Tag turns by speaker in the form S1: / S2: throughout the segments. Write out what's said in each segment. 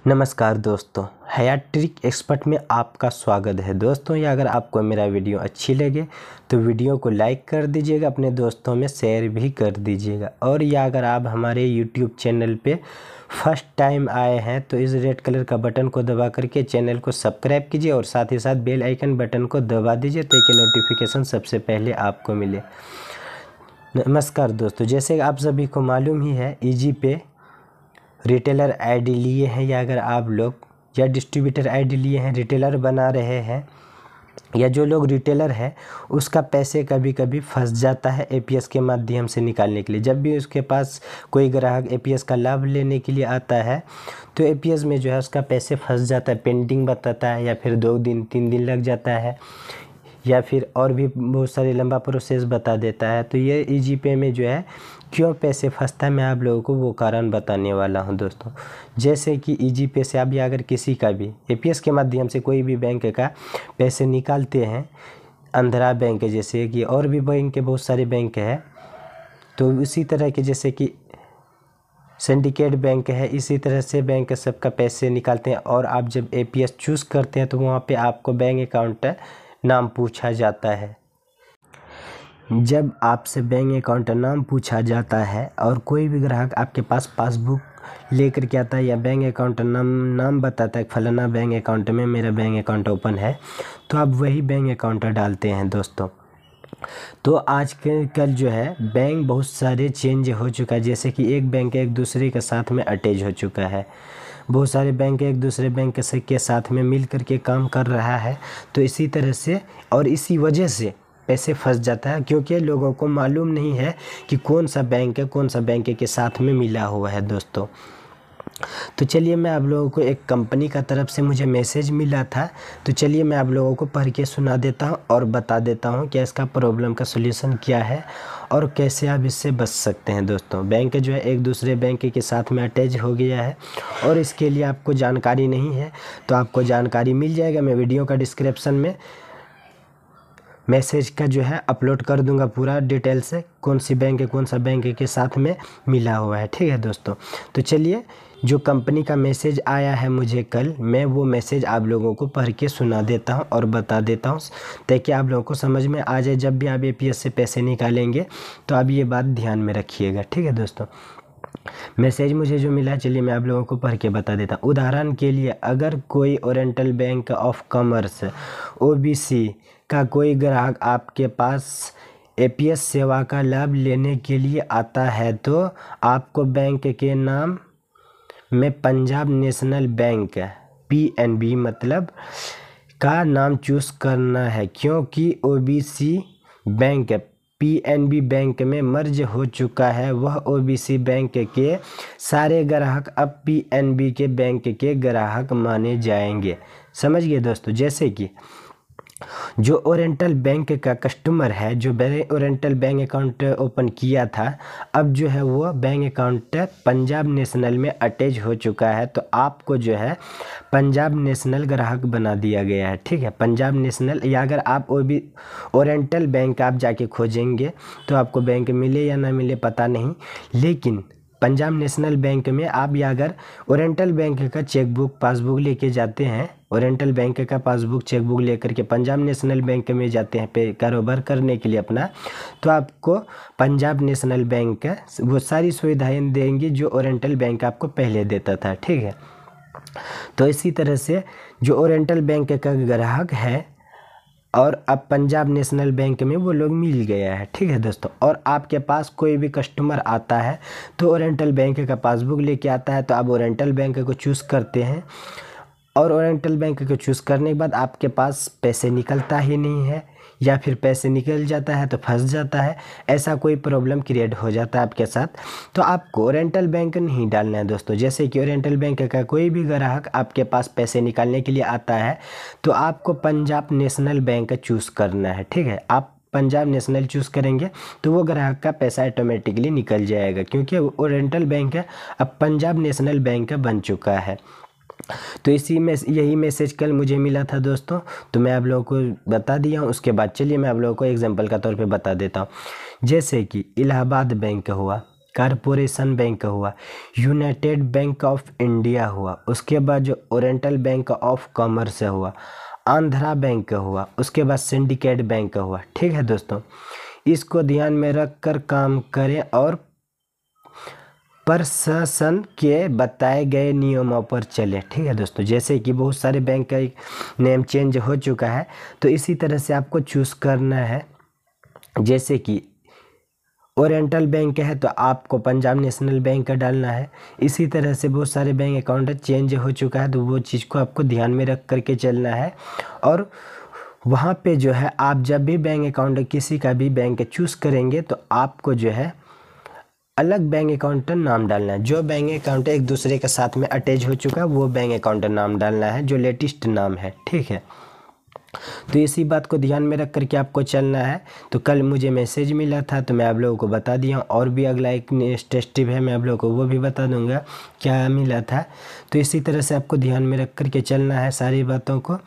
S1: नमस्कार दोस्तों, हयात trick expert में आपका स्वागत है। दोस्तों, या अगर आपको मेरा वीडियो अच्छी लगे तो वीडियो को लाइक कर दीजिएगा, अपने दोस्तों में शेयर भी कर दीजिएगा। और या अगर आप हमारे यूट्यूब चैनल पे फर्स्ट टाइम आए हैं तो इस रेड कलर का बटन को दबा करके चैनल को सब्सक्राइब कीजिए और साथ ही साथ बेल आइकन बटन को दबा दीजिए ताकि नोटिफिकेशन सबसे पहले आपको मिले। नमस्कार दोस्तों, जैसे आप सभी को मालूम ही है, ईजी पे रिटेलर आईडी लिए हैं, या अगर आप लोग या डिस्ट्रीब्यूटर आईडी लिए हैं, रिटेलर बना रहे हैं, या जो लोग रिटेलर है उसका पैसे कभी कभी फंस जाता है एपीएस के माध्यम से निकालने के लिए। जब भी उसके पास कोई ग्राहक एपीएस का लाभ लेने के लिए आता है तो एपीएस में जो है उसका पैसे फंस जाता है, पेंडिंग बताता है, या फिर 2 दिन 3 दिन लग जाता है, या फिर और भी बहुत सारे लंबा प्रोसेस बता देता है। तो ये ईजी पे में जो है क्यों पैसे फंसता है, मैं आप लोगों को वो कारण बताने वाला हूं दोस्तों। जैसे कि ईजी पे से आप या अगर किसी का भी एपीएस के माध्यम से कोई भी बैंक का पैसे निकालते हैं, आंध्रा बैंक जैसे कि और भी बैंक के बहुत सारे बैंक है, तो इसी तरह के जैसे कि सिंडिकेट बैंक है, इसी तरह से बैंक सबका पैसे निकालते हैं। और आप जब एपीएस चूज़ करते हैं तो वहाँ पे आपको बैंक अकाउंट नाम पूछा जाता है। जब आपसे बैंक अकाउंट नाम पूछा जाता है और कोई भी ग्राहक आपके पास पासबुक लेकर के आता है या बैंक अकाउंट नाम बताता है, फलाना बैंक अकाउंट में मेरा बैंक अकाउंट ओपन है, तो आप वही बैंक अकाउंट डालते हैं दोस्तों। तो आज के कल जो है बैंक बहुत सारे चेंज हो चुका है, जैसे कि एक बैंक एक दूसरे के साथ में अटैच हो चुका है। बहुत सारे बैंक एक दूसरे बैंक के साथ में मिल कर के काम कर रहा है। तो इसी तरह से और इसी वजह से पैसे फंस जाता है, क्योंकि लोगों को मालूम नहीं है कि कौन सा बैंक है, कौन सा बैंक के साथ में मिला हुआ है दोस्तों। तो चलिए मैं आप लोगों को एक कंपनी का तरफ से मुझे मैसेज मिला था, तो चलिए मैं आप लोगों को पढ़ के सुना देता हूं और बता देता हूं कि इसका प्रॉब्लम का सॉल्यूशन क्या है और कैसे आप इससे बच सकते हैं दोस्तों। बैंक जो है एक दूसरे बैंक के साथ में अटैच हो गया है और इसके लिए आपको जानकारी नहीं है, तो आपको जानकारी मिल जाएगा। मैं वीडियो का डिस्क्रिप्शन में मैसेज का जो है अपलोड कर दूंगा पूरा डिटेल से, कौन सी बैंक है, कौन सा बैंक के साथ में मिला हुआ है। ठीक है दोस्तों, तो चलिए जो कंपनी का मैसेज आया है मुझे कल, मैं वो मैसेज आप लोगों को पढ़ के सुना देता हूं और बता देता हूं ताकि आप लोगों को समझ में आ जाए। जब भी आप एपीएस से पैसे निकालेंगे तो आप ये बात ध्यान में रखिएगा। ठीक है दोस्तों, मैसेज मुझे जो मिला, चलिए मैं आप लोगों को पढ़ के बता देता हूँ। उदाहरण के लिए, अगर कोई oriental bank of commerce OBC का कोई ग्राहक आपके पास एपीएस सेवा का लाभ लेने के लिए आता है तो आपको बैंक के नाम में पंजाब नेशनल बैंक पीएनबी मतलब का नाम चूज़ करना है, क्योंकि ओबीसी बैंक पीएनबी बैंक में मर्ज हो चुका है। वह ओबीसी बैंक के सारे ग्राहक अब पीएनबी के बैंक के ग्राहक माने जाएंगे। समझ गए दोस्तों। जैसे कि जो ओरिएंटल बैंक का कस्टमर है, जो ओरिएंटल बैंक अकाउंट ओपन किया था, अब जो है वो बैंक अकाउंट पंजाब नेशनल में अटैच हो चुका है, तो आपको जो है पंजाब नेशनल ग्राहक बना दिया गया है। ठीक है, पंजाब नेशनल, या अगर आप ओरिएंटल बैंक आप जाके खोजेंगे तो आपको बैंक मिले या ना मिले पता नहीं, लेकिन पंजाब नेशनल बैंक में आप या अगर ओरिएंटल बैंक का चेकबुक पासबुक लेके जाते हैं, ओरिएंटल बैंक का पासबुक चेकबुक लेकर के पंजाब नेशनल बैंक में जाते हैं पे कारोबार करने के लिए अपना, तो आपको पंजाब नेशनल बैंक वो सारी सुविधाएं देंगी जो ओरिएंटल बैंक आपको पहले देता था। ठीक है, तो इसी तरह से जो ओरिएंटल बैंक का ग्राहक है और अब पंजाब नेशनल बैंक में वो लोग मिल गया है। ठीक है दोस्तों, और आपके पास कोई भी कस्टमर आता है तो ओरिएंटल बैंक का पासबुक लेके आता है, तो आप ओरिएंटल बैंक को चूज़ करते हैं और ओरिएंटल बैंक को चूज़ करने के बाद आपके पास पैसे निकलता ही नहीं है, या फिर पैसे निकल जाता है तो फंस जाता है, ऐसा कोई प्रॉब्लम क्रिएट हो जाता है आपके साथ, तो आपको ओरिएंटल बैंक नहीं डालना है दोस्तों। जैसे कि ओरिएंटल बैंक का कोई भी ग्राहक आपके पास पैसे निकालने के लिए आता है तो आपको पंजाब नेशनल बैंक चूज़ करना है। ठीक है, आप पंजाब नेशनल चूज़ करेंगे तो वो ग्राहक का पैसा ऑटोमेटिकली निकल जाएगा, क्योंकि ओरिएंटल बैंक अब पंजाब नेशनल बैंक बन चुका है। तो इसी में यही मैसेज कल मुझे मिला था दोस्तों, तो मैं आप लोगों को बता दिया हूँ। उसके बाद चलिए मैं आप लोगों को एग्जांपल का तौर पे बता देता हूँ। जैसे कि इलाहाबाद बैंक हुआ, कारपोरेशन बैंक हुआ, यूनाइटेड बैंक ऑफ इंडिया हुआ, उसके बाद जो ओरिएंटल बैंक ऑफ कॉमर्स हुआ, आंध्रा बैंक हुआ, उसके बाद सिंडिकेट बैंक हुआ। ठीक है दोस्तों, इसको ध्यान में रख कर काम करें और प्रशासन के बताए गए नियमों पर चले। ठीक है दोस्तों, जैसे कि बहुत सारे बैंक का नेम चेंज हो चुका है, तो इसी तरह से आपको चूज़ करना है। जैसे कि ओरिएंटल बैंक है तो आपको पंजाब नेशनल बैंक का डालना है। इसी तरह से बहुत सारे बैंक अकाउंट चेंज हो चुका है, तो वो चीज़ को आपको ध्यान में रख करके चलना है। और वहाँ पे जो है आप जब भी बैंक अकाउंट किसी का भी बैंक चूज़ करेंगे तो आपको जो है अलग बैंक अकाउंट का नाम डालना है। जो बैंक अकाउंट एक दूसरे के साथ में अटैच हो चुका है वो बैंक अकाउंट का नाम डालना है, जो लेटेस्ट नाम है। ठीक है, तो इसी बात को ध्यान में रख करके आपको चलना है। तो कल मुझे मैसेज मिला था तो मैं आप लोगों को बता दिया, और भी अगला एक स्टेप है मैं आप लोगों को वो भी बता दूंगा क्या मिला था। तो इसी तरह से आपको ध्यान में रख करके चलना है सारी बातों को,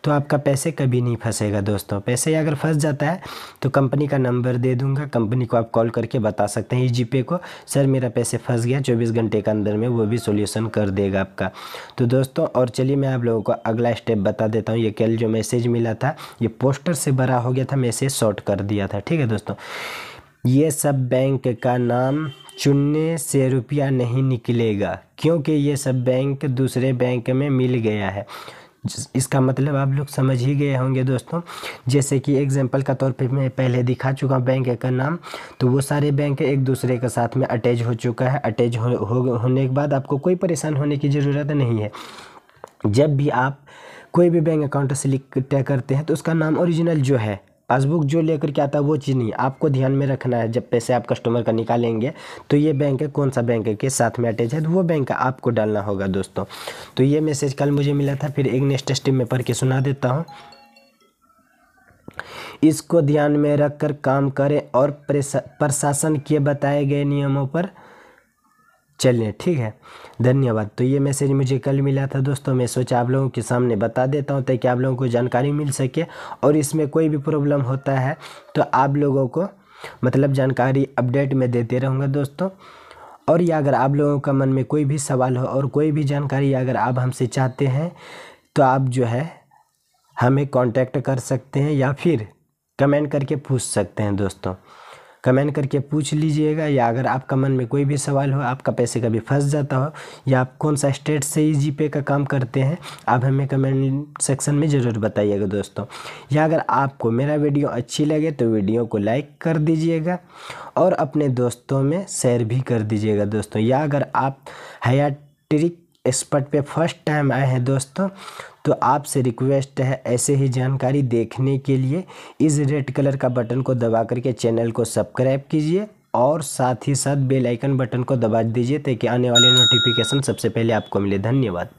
S1: तो आपका पैसे कभी नहीं फंसेगा दोस्तों। पैसे अगर फंस जाता है तो कंपनी का नंबर दे दूंगा, कंपनी को आप कॉल करके बता सकते हैं ईजीपे को, सर मेरा पैसे फंस गया, 24 घंटे के अंदर में वो भी सोल्यूशन कर देगा आपका। तो दोस्तों और चलिए मैं आप लोगों को अगला स्टेप बता देता हूँ। ये कल जो मैसेज मिला था ये पोस्टर से बड़ा हो गया था, मैसेज शॉर्ट कर दिया था। ठीक है दोस्तों, ये सब बैंक का नाम चुनने से रुपया नहीं निकलेगा, क्योंकि ये सब बैंक दूसरे बैंक में मिल गया है। इसका मतलब आप लोग समझ ही गए होंगे दोस्तों। जैसे कि एग्जांपल का तौर पे मैं पहले दिखा चुका हूँ बैंक का नाम, तो वो सारे बैंक एक दूसरे के साथ में अटैच हो चुका है। अटैच होने के बाद आपको कोई परेशान होने की ज़रूरत नहीं है। जब भी आप कोई भी बैंक अकाउंट सेलेक्ट करते हैं तो उसका नाम ओरिजिनल जो है पासबुक जो लेकर के आता है वो चीज़ नहीं, आपको ध्यान में रखना है। जब पैसे आप कस्टमर का निकालेंगे तो ये बैंक है, कौन सा बैंक के साथ में अटैच है, तो वो बैंक का आपको डालना होगा दोस्तों। तो ये मैसेज कल मुझे मिला था, फिर एक नेक्स्ट स्टेप में पढ़ के सुना देता हूँ। इसको ध्यान में रख कर काम करें और प्रशासन के बताए गए नियमों पर चलें। ठीक है, धन्यवाद। तो ये मैसेज मुझे कल मिला था दोस्तों, मैं सोचा आप लोगों के सामने बता देता हूँ ताकि आप लोगों को जानकारी मिल सके, और इसमें कोई भी प्रॉब्लम होता है तो आप लोगों को मतलब जानकारी अपडेट में देते रहूँगा दोस्तों। और या अगर आप लोगों का मन में कोई भी सवाल हो और कोई भी जानकारी अगर आप हमसे चाहते हैं तो आप जो है हमें कांटेक्ट कर सकते हैं या फिर कमेंट करके पूछ सकते हैं दोस्तों। कमेंट करके पूछ लीजिएगा, या अगर आपका मन में कोई भी सवाल हो, आपका पैसे कभी फंस जाता हो, या आप कौन सा स्टेट से ईजीपे का काम करते हैं, आप हमें कमेंट सेक्शन में ज़रूर बताइएगा दोस्तों। या अगर आपको मेरा वीडियो अच्छी लगे तो वीडियो को लाइक कर दीजिएगा और अपने दोस्तों में शेयर भी कर दीजिएगा दोस्तों। या अगर आप हेयर ट्रिक एक्सपर्ट पे फर्स्ट टाइम आए हैं दोस्तों तो आपसे रिक्वेस्ट है ऐसे ही जानकारी देखने के लिए इस रेड कलर का बटन को दबा करके चैनल को सब्सक्राइब कीजिए और साथ ही साथ बेल आइकन बटन को दबा दीजिए ताकि आने वाले नोटिफिकेशन सबसे पहले आपको मिले। धन्यवाद।